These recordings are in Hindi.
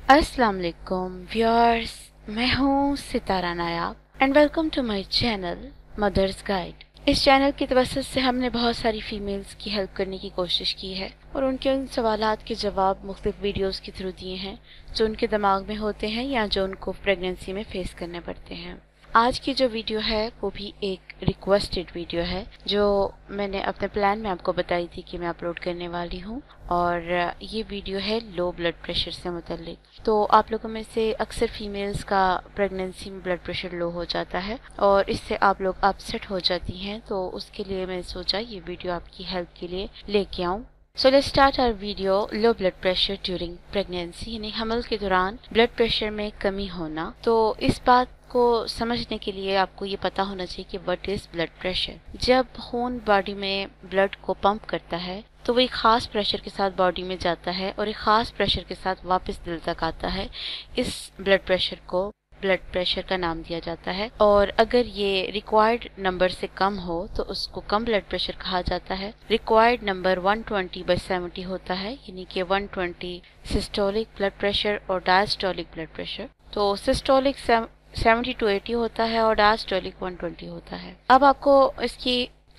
अस्सलाम वालेकुम व्यूअर्स, मैं हूँ Sitara Nayab and welcome to my channel mothers guide. इस चैनल की तवज्जो से हमने बहुत सारी फीमेल्स की हेल्प करने की कोशिश की है और उनके उन सवालात के जवाब मुख्तलिफ वीडियोस के थ्रू दिए हैं जो उनके दिमाग में होते हैं या जो उनको प्रेगनेंसी में फेस करने पड़ते हैं। आज की जो वीडियो है वो भी एक रिक्वेस्टेड वीडियो है जो मैंने अपने प्लान में आपको बताई थी कि मैं अपलोड करने वाली हूँ, और ये वीडियो है लो ब्लड प्रेशर से मुतल्लिक। तो आप लोगों में से अक्सर फीमेल्स का प्रेगनेंसी में ब्लड प्रेशर लो हो जाता है और इससे आप लोग अपसेट हो जाती हैं, तो उसके लिए मैंने सोचा ये वीडियो आपकी हेल्प के लिए लेके आऊँ। So let's start our video. Low blood pressure during pregnancy यानी हमल के दौरान ब्लड प्रेशर में कमी होना। तो इस बात को समझने के लिए आपको ये पता होना चाहिए कि व्हाट इज ब्लड प्रेशर। जब खून बॉडी में ब्लड को पंप करता है तो वो एक खास प्रेशर के साथ बॉडी में जाता है और एक खास प्रेशर के साथ वापस दिल तक आता है। इस ब्लड प्रेशर को ब्लड प्रेशर का नाम दिया जाता है, और अगर ये रिक्वायर्ड नंबर से कम हो तो उसको कम ब्लड प्रेशर कहा जाता है। रिक्वायर्ड नंबर 120/70 होता है, यानी कि 120 सिस्टोलिक ब्लड प्रेशर और डायस्टोलिक ब्लड प्रेशर। तो सिस्टोलिक 70 to 80 होता है और डायस्टोलिक 120 होता है। अब आपको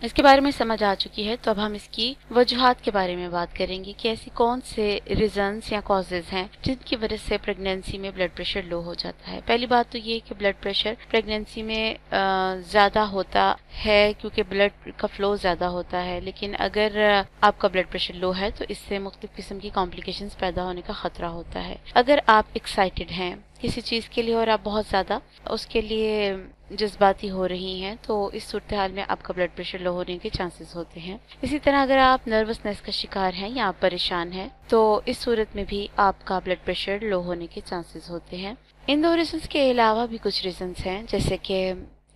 इसके बारे में समझ आ चुकी है, तो अब हम इसकी वजूहात के बारे में बात करेंगे कि ऐसी कौन से रीजंस या कॉजेज हैं जिनकी वजह से प्रेगनेंसी में ब्लड प्रेशर लो हो जाता है। पहली बात तो ये कि ब्लड प्रेशर प्रेगनेंसी में ज़्यादा होता है क्योंकि ब्लड का फ्लो ज़्यादा होता है, लेकिन अगर आपका ब्लड प्रेशर लो है तो इससे मुख्तलिफ किस्म की कॉम्प्लिकेशंस पैदा होने का खतरा होता है। अगर आप एक्साइटेड हैं किसी चीज़ के लिए और आप बहुत ज़्यादा उसके लिए जज्बाती हो रही हैं तो इस सूरत हाल में आपका ब्लड प्रेशर लो होने के चांसेस होते हैं। इसी तरह अगर आप नर्वसनेस का शिकार हैं या आप परेशान हैं तो इस सूरत में भी आपका ब्लड प्रेशर लो होने के चांसेस होते हैं। इन दो रीजंस के अलावा भी कुछ रीजंस हैं, जैसे कि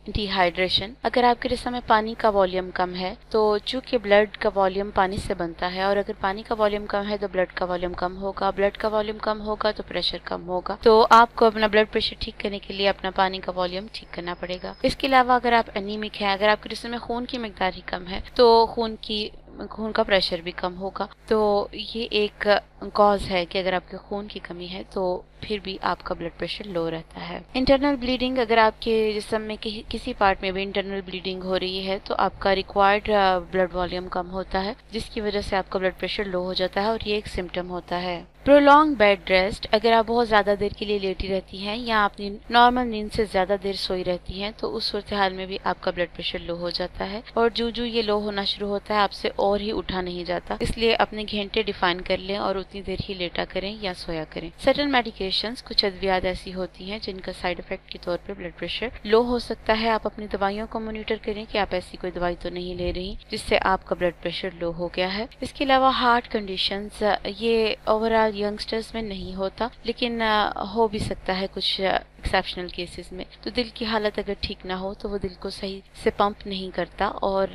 डिहाइड्रेशन। अगर आपके जिस्म में पानी का वॉल्यूम कम है तो चूंकि ब्लड का वॉल्यूम पानी से बनता है और अगर पानी का वॉल्यूम कम है तो ब्लड का वॉल्यूम कम होगा, ब्लड का वॉल्यूम कम होगा तो प्रेशर कम होगा। तो आपको अपना ब्लड प्रेशर ठीक करने के लिए अपना पानी का वॉल्यूम ठीक करना पड़ेगा। इसके अलावा अगर आप एनीमिक हैं, अगर आपके जिस्म में खून की मिकदार ही कम है तो खून का प्रेशर भी कम होगा। तो ये एक कॉज है कि अगर आपके खून की कमी है तो फिर भी आपका ब्लड प्रेशर लो रहता है। इंटरनल ब्लीडिंग, अगर आपके जिस्म में किसी पार्ट में भी इंटरनल ब्लीडिंग हो रही है तो आपका रिक्वायर्ड ब्लड वॉल्यूम कम होता है, जिसकी वजह से आपका ब्लड प्रेशर लो हो जाता है और ये एक सिम्टम होता है। प्रोलॉन्ग बेड रेस्ट, अगर आप बहुत ज़्यादा देर के लिए लेटी रहती हैं या अपनी नॉर्मल नींद से ज़्यादा देर सोई रहती हैं तो उस सूरत हाल में भी आपका ब्लड प्रेशर लो हो जाता है, और जो ये लो होना शुरू होता है आपसे और ही उठा नहीं जाता। इसलिए अपने घंटे डिफाइन कर लें और उतनी देर ही लेटा करें या सोया करें। सर्टेन मेडिकेशंस, कुछ अद्वियात ऐसी होती हैं जिनका साइड इफेक्ट के तौर पर ब्लड प्रेशर लो हो सकता है। आप अपनी दवाइयों को मॉनिटर करें कि आप ऐसी कोई दवाई तो नहीं ले रही जिससे आपका ब्लड प्रेशर लो हो गया है। इसके अलावा हार्ट कंडीशंस, ये ओवरऑल यंगस्टर्स में नहीं होता लेकिन हो भी सकता है कुछ एक्सेप्शनल केसेस में। तो दिल की हालत अगर ठीक ना हो तो वो दिल को सही से पंप नहीं करता, और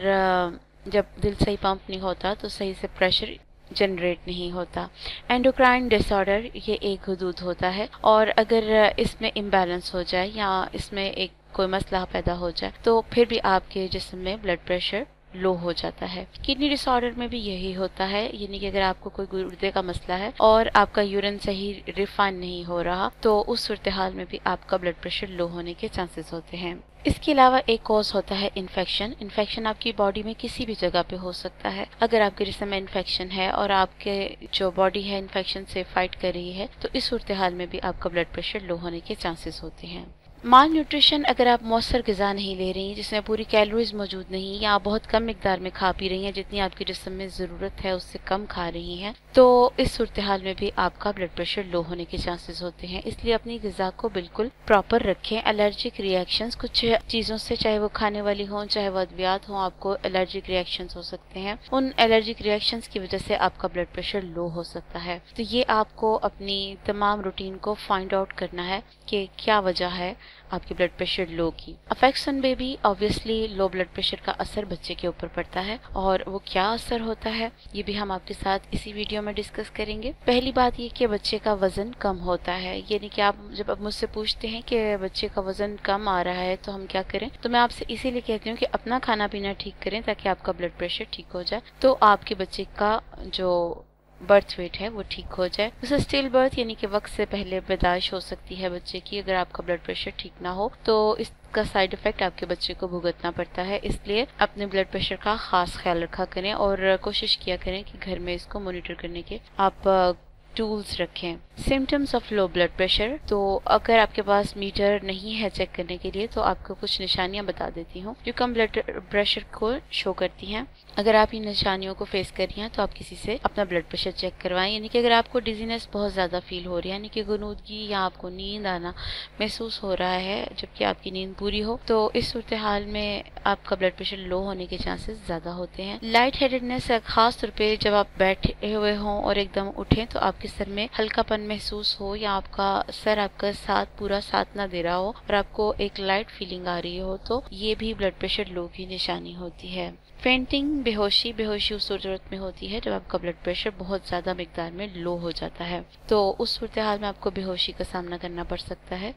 जब दिल सही पंप नहीं होता तो सही से प्रेशर जनरेट नहीं होता। एंडोक्राइन डिसऑर्डर, ये एक हुदूद होता है और अगर इसमें इम्बैलेंस हो जाए या इसमें एक कोई मसला पैदा हो जाए तो फिर भी आपके जिस्म में ब्लड प्रेशर लो हो जाता है। किडनी डिसऑर्डर में भी यही होता है, यानी कि अगर आपको कोई गुर्दे का मसला है और आपका यूरिन सही रिफाइन नहीं हो रहा तो उस सूरत हाल में भी आपका ब्लड प्रेशर लो होने के चांसेस होते हैं। इसके अलावा एक कॉज होता है इन्फेक्शन। इन्फेक्शन आपकी बॉडी में किसी भी जगह पे हो सकता है। अगर आपके जिस्म में इन्फेक्शन है और आपके जो बॉडी है इन्फेक्शन से फाइट कर रही है तो इस सूरत हाल में भी आपका ब्लड प्रेशर लो होने के चांसेस होते हैं। माल न्यूट्रिशन, अगर आप मौसर ग़िज़ा नहीं ले रही जिसमें पूरी कैलोरीज मौजूद नहीं या आप बहुत कम मिकदार में खा पी रही हैं, जितनी आपके जिस्म में ज़रूरत है उससे कम खा रही हैं, तो इस सूरत हाल में भी आपका ब्लड प्रेशर लो होने के चांसेस होते हैं। इसलिए अपनी ग़िज़ा को बिल्कुल प्रॉपर रखें। एलर्जिक रिएक्शंस, कुछ चीज़ों से चाहे वो खाने वाली हों चाहे वो अद्वियात हों, आपको एलर्जिक रिएक्शंस हो सकते हैं। उन एलर्जिक रिएक्शंस की वजह से आपका ब्लड प्रेशर लो हो सकता है। तो ये आपको अपनी तमाम रूटीन को फाइंड आउट करना है कि क्या वजह है आपकी ब्लड प्रेशर लो की। Affects on baby, obviously low blood pressure का असर बच्चे के ऊपर पड़ता है, और वो क्या असर होता है ये भी हम आपके साथ इसी वीडियो में डिस्कस करेंगे। पहली बात ये कि बच्चे का वजन कम होता है, यानी कि आप जब अब मुझसे पूछते हैं कि बच्चे का वजन कम आ रहा है तो हम क्या करें, तो मैं आपसे इसीलिए कहती हूँ कि अपना खाना पीना ठीक करें ताकि आपका ब्लड प्रेशर ठीक हो जाए, तो आपके बच्चे का जो बर्थ वेट है वो ठीक हो जाए। उसे स्टिल बर्थ यानी कि वक्त से पहले पैदाइश हो सकती है बच्चे की। अगर आपका ब्लड प्रेशर ठीक ना हो तो इसका साइड इफेक्ट आपके बच्चे को भुगतना पड़ता है। इसलिए अपने ब्लड प्रेशर का खास ख्याल रखा करें और कोशिश किया करें कि घर में इसको मॉनिटर करने के आप टूल्स रखें। Symptoms of low blood pressure, तो अगर आपके पास मीटर नहीं है चेक करने के लिए तो आपको कुछ निशानियां बता देती हूँ जो कम ब्लड प्रेशर को शो करती हैं। अगर आप इन निशानियों को फेस कर रही हैं तो आप किसी से अपना ब्लड प्रेशर चेक करवाएं। यानी कि अगर आपको डिजीनेस बहुत ज़्यादा फील हो रही है, यानी कि गुनूदगी या आपको नींद आना महसूस हो रहा है जबकि आपकी नींद पूरी हो, तो इस सूरत हाल में आपका ब्लड प्रेशर लो होने के चांसेस ज़्यादा होते हैं। लाइट हेडेडनेस, खास तौर पर जब आप बैठे हुए हों और एकदम उठें तो आपके सर में हल्कापन महसूस हो या आपका सर आपका साथ पूरा साथ ना दे रहा हो और आपको एक लाइट फीलिंग आ रही हो, तो ये भी ब्लड प्रेशर लो की निशानी होती है। फेंटिंग, बेहोशी उस सूरत में होती है जब आपका ब्लड प्रेशर बहुत ज्यादा मिकदार में लो हो जाता है, तो उस सूरत हाल में आपको बेहोशी का सामना करना पड़ सकता है।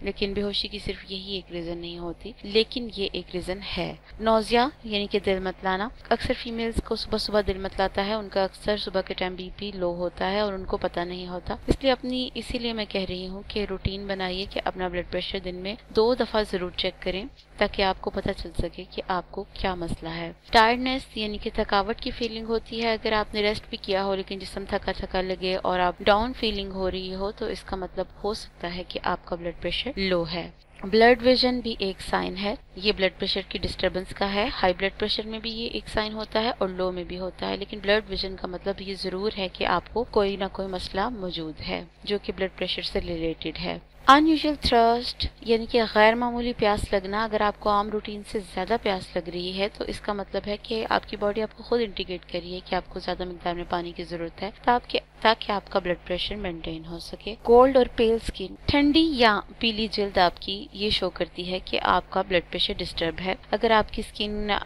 लेकिन बेहोशी की सिर्फ यही एक रीजन नहीं होती, लेकिन ये एक रीजन है। नोजिया यानी कि दिल मतलाना, अक्सर फीमेल्स को सुबह सुबह दिल मतलाता है। उनका अक्सर सुबह के टाइम बीपी लो होता है और उनको पता नहीं होता। इसीलिए मैं कह रही हूँ कि रूटीन बनाइए कि अपना ब्लड प्रेशर दिन में 2 दफा जरूर चेक करें ताकि आपको पता चल सके कि आपको क्या मसला है। टायर्डनेस यानी कि थकावट की फीलिंग होती है। अगर आपने रेस्ट भी किया हो लेकिन जिस्म थका थका लगे और आप डाउन फीलिंग हो रही हो तो इसका मतलब हो सकता है कि आपका ब्लड प्रेशर लो है। ब्लड विजन भी एक साइन है, ये ब्लड प्रेशर की डिस्टरबेंस का है। हाई ब्लड प्रेशर में भी ये एक साइन होता है और लो में भी होता है, लेकिन ब्लड विजन का मतलब ये जरूर है कि आपको कोई ना कोई मसला मौजूद है जो कि ब्लड प्रेशर से रिलेटेड है। अनयूजुअल थर्स्ट यानी कि गैर मामूली प्यास लगना, अगर आपको आम रूटीन से ज़्यादा प्यास लग रही है तो इसका मतलब है कि आपकी बॉडी आपको खुद इंडिकेट कर रही है कि आपको ज़्यादा मिकदार में पानी की ज़रूरत है ताकि आपका ब्लड प्रेशर मेंटेन हो सके। कोल्ड और पेल स्किन, ठंडी या पीली जल्द आपकी ये शो करती है कि आपका ब्लड प्रेशर डिस्टर्ब है। अगर आपकी स्किन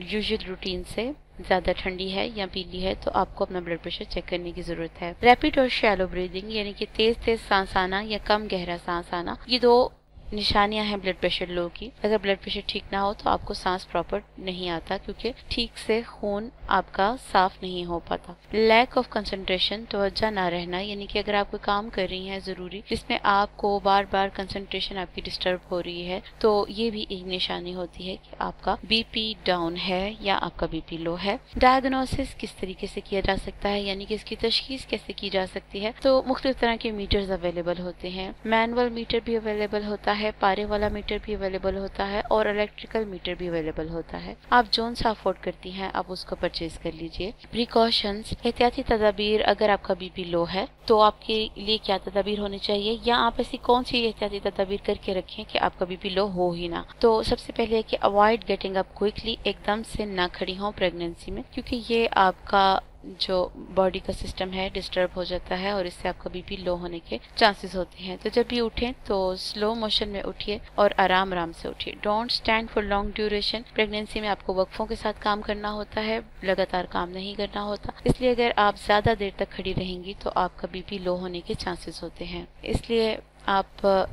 यूजुअल रूटीन से ज्यादा ठंडी है या पीली है तो आपको अपना ब्लड प्रेशर चेक करने की जरूरत है। रैपिड और शैलो ब्रीदिंग यानी कि तेज तेज सांस आना या कम गहरा सांस आना, ये 2 निशानियां हैं ब्लड प्रेशर लो की। अगर ब्लड प्रेशर ठीक ना हो तो आपको सांस प्रॉपर नहीं आता क्योंकि ठीक से खून आपका साफ नहीं हो पाता। लैक ऑफ कंसंट्रेशन, तवज्जो ना रहना, यानी कि अगर आप कोई काम कर रही हैं जरूरी जिसमें आपको बार बार कंसंट्रेशन आपकी डिस्टर्ब हो रही है तो ये भी एक निशानी होती है कि आपका बीपी डाउन है या आपका बीपी लो है। डायग्नोसिस किस तरीके से किया जा सकता है, यानी कि इसकी तशखीस कैसे की जा सकती है, तो मुख्तलिफ तरह के मीटर्स अवेलेबल होते हैं। मैनुअल मीटर भी अवेलेबल होता है, पारे वाला मीटर भी अवेलेबल होता है और इलेक्ट्रिकल मीटर भी अवेलेबल होता है। आप जोन सा अफोर्ड करती हैं आप उसको परचेज कर लीजिए। प्रिकॉशंस, एहतियाती तदाबीर, अगर आपका बीपी लो है तो आपके लिए क्या तदाबीर होनी चाहिए या आप ऐसी कौन सी एहतियाती तदाबीर करके रखें कि आपका बीपी लो हो ही ना। तो सबसे पहले है कि अवॉइड गेटिंग अप क्विकली, एकदम से ना खड़ी हो प्रेगनेंसी में क्योंकि ये आपका जो बॉडी का सिस्टम है डिस्टर्ब हो जाता है और इससे आपका बीपी लो होने के चांसेस होते हैं। तो जब भी उठें तो स्लो मोशन में उठिए और आराम आराम से उठिए। Don't stand for long duration, pregnancy में आपको वक्फों के साथ काम करना होता है, लगातार काम नहीं करना होता, इसलिए अगर आप ज्यादा देर तक खड़ी रहेंगी तो आपका बीपी लो होने के चांसेस होते हैं, इसलिए आप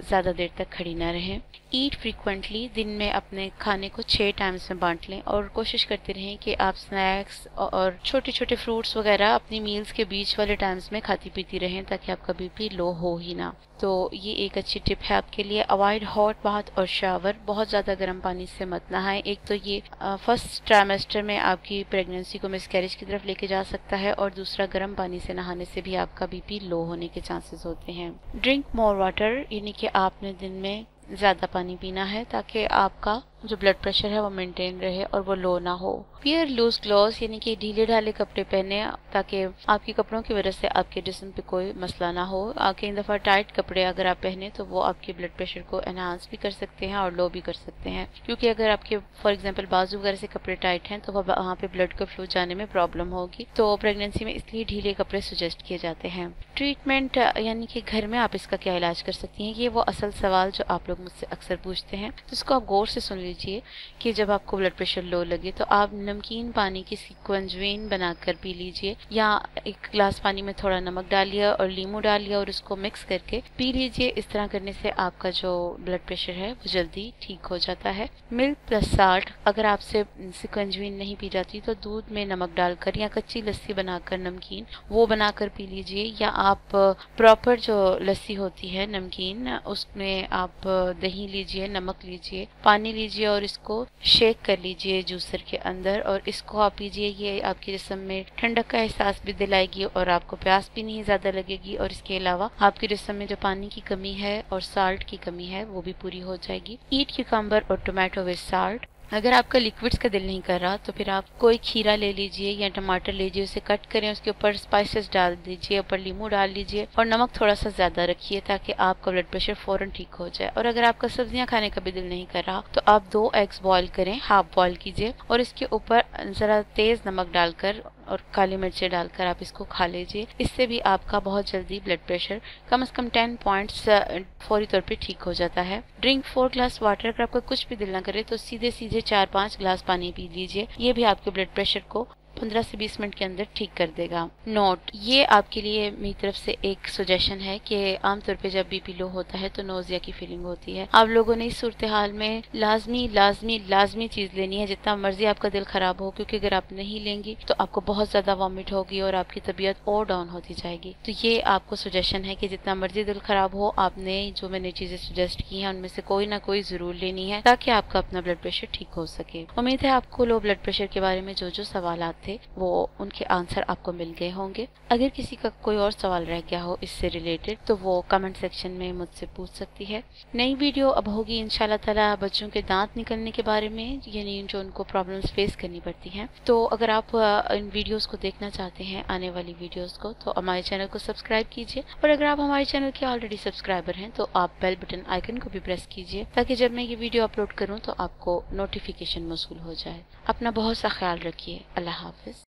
ज़्यादा देर तक खड़ी ना रहें। ईट फ्रीक्वेंटली, दिन में अपने खाने को 6 टाइम्स में बांट लें और कोशिश करते रहें कि आप स्नैक्स और छोटे छोटे फ्रूट्स वगैरह अपनी मील्स के बीच वाले टाइम्स में खाती पीती रहें ताकि आपका बीपी लो हो ही ना। तो ये एक अच्छी टिप है आपके लिए। अवॉइड हॉट बाथ और शावर, बहुत ज़्यादा गर्म पानी से मत नहाएं। एक तो ये फर्स्ट ट्राइमेस्टर में आपकी प्रेगनेंसी को मिसकैरेज की तरफ लेके जा सकता है और दूसरा गर्म पानी से नहाने से भी आपका बीपी लो होने के चांसेस होते हैं। ड्रिंक मोर वाटर, यानी कि आपने दिन में ज़्यादा पानी पीना है ताकि आपका जो ब्लड प्रेशर है वो मेंटेन रहे और वो लो ना हो। वियर लूज क्लॉथ्स, यानी कि ढीले ढाले कपड़े पहने ताकि आपके कपड़ों की वजह से आपके जिस्म पे कोई मसला ना हो। कई दफ़ा टाइट कपड़े अगर आप पहने तो वो आपके ब्लड प्रेशर को एनहांस भी कर सकते हैं और लो भी कर सकते हैं, क्योंकि अगर आपके फॉर एग्जांपल बाजू वगैरह से कपड़े टाइट हैं तो वहाँ पे ब्लड का फ्लो जाने में प्रॉब्लम होगी। तो प्रेगनेंसी में इसलिए ढीले कपड़े सजेस्ट किए जाते हैं। ट्रीटमेंट, यानी कि घर में आप इसका क्या इलाज कर सकती हैं, ये वो असल सवाल जो आप लोग मुझसे अक्सर पूछते हैं, तो इसको आप गौर से सुन लीजिए। लीजिए कि जब आपको ब्लड प्रेशर लो लगे तो आप नमकीन पानी की सिक्वेंजवेन बनाकर पी लीजिए, या एक गिलास पानी में थोड़ा नमक डालिए और नींबू डालिए और उसको मिक्स करके पी लीजिए। इस तरह करने से आपका जो ब्लड प्रेशर है वो जल्दी ठीक हो जाता है। मिल्क प्लस साल्ट, अगर आपसे सिक्वेंजवेन नहीं पी जाती तो दूध में नमक डालकर या कच्ची लस्सी बनाकर नमकीन वो बनाकर पी लीजिए, या आप प्रॉपर जो लस्सी होती है नमकीन उसमें आप दही लीजिए, नमक लीजिए, पानी लीजिए और इसको शेक कर लीजिए जूसर के अंदर और इसको आप पीजिए। ये आपके जिस्म में ठंडक का एहसास भी दिलाएगी और आपको प्यास भी नहीं ज्यादा लगेगी, और इसके अलावा आपके जिस्म में जो पानी की कमी है और साल्ट की कमी है वो भी पूरी हो जाएगी। ईट क्यूकम्बर और टोमेटो विद साल्ट। अगर आपका लिक्विड्स का दिल नहीं कर रहा तो फिर आप कोई खीरा ले लीजिए या टमाटर लीजिए, उसे कट करें, उसके ऊपर स्पाइसेस डाल दीजिए, ऊपर नींबू डाल लीजिए और नमक थोड़ा सा ज्यादा रखिए ताकि आपका ब्लड प्रेशर फौरन ठीक हो जाए। और अगर आपका सब्जियां खाने का भी दिल नहीं कर रहा तो आप 2 एग्स बॉईल करें, हाफ बॉईल कीजिए और इसके ऊपर जरा तेज नमक डालकर और काली मिर्चें डालकर आप इसको खा लीजिए। इससे भी आपका बहुत जल्दी ब्लड प्रेशर कम से कम 10 पॉइंट्स फौरी तौर पे ठीक हो जाता है। Drink 4 glass water. अगर आपका कुछ भी दिल ना करे तो सीधे 4-5 ग्लास पानी पी लीजिए। ये भी आपके ब्लड प्रेशर को 15 से 20 मिनट के अंदर ठीक कर देगा। नोट, ये आपके लिए मेरी तरफ से एक सजेशन है कि आमतौर पे जब बीपी लो होता है तो नोजिया की फीलिंग होती है। आप लोगों ने इस सूरत हाल में लाजमी चीज लेनी है, जितना मर्जी आपका दिल खराब हो, क्योंकि अगर आप नहीं लेंगी तो आपको बहुत ज्यादा वॉमिट होगी और आपकी तबीयत और डाउन होती जाएगी। तो ये आपको सजेशन है कि जितना मर्जी दिल खराब हो, आपने जो मैंने चीजें सजेस्ट की हैं उनमें से कोई ना कोई जरूर लेनी है ताकि आपका अपना ब्लड प्रेशर ठीक हो सके। उम्मीद है आपको लो ब्लड प्रेशर के बारे में जो जो सवाल थे वो उनके आंसर आपको मिल गए होंगे। अगर किसी का कोई और सवाल रह गया हो इससे रिलेटेड तो वो कमेंट सेक्शन में मुझसे पूछ सकती है। नई वीडियो अब होगी इंशाल्लाह ताला बच्चों के दांत निकलने के बारे में, यानी जो उनको प्रॉब्लम्स फेस करनी पड़ती हैं। तो अगर आप इन वीडियोस को देखना चाहते हैं, आने वाली वीडियोस को, तो हमारे चैनल को सब्सक्राइब कीजिए और अगर आप हमारे चैनल के ऑलरेडी सब्सक्राइबर हैं तो आप बेल बटन आइकन को भी प्रेस कीजिए ताकि जब मैं ये वीडियो अपलोड करूँ तो आपको नोटिफिकेशन मौसूल हो जाए। अपना बहुत सा ख्याल रखिए। अल्लाह हाफिज।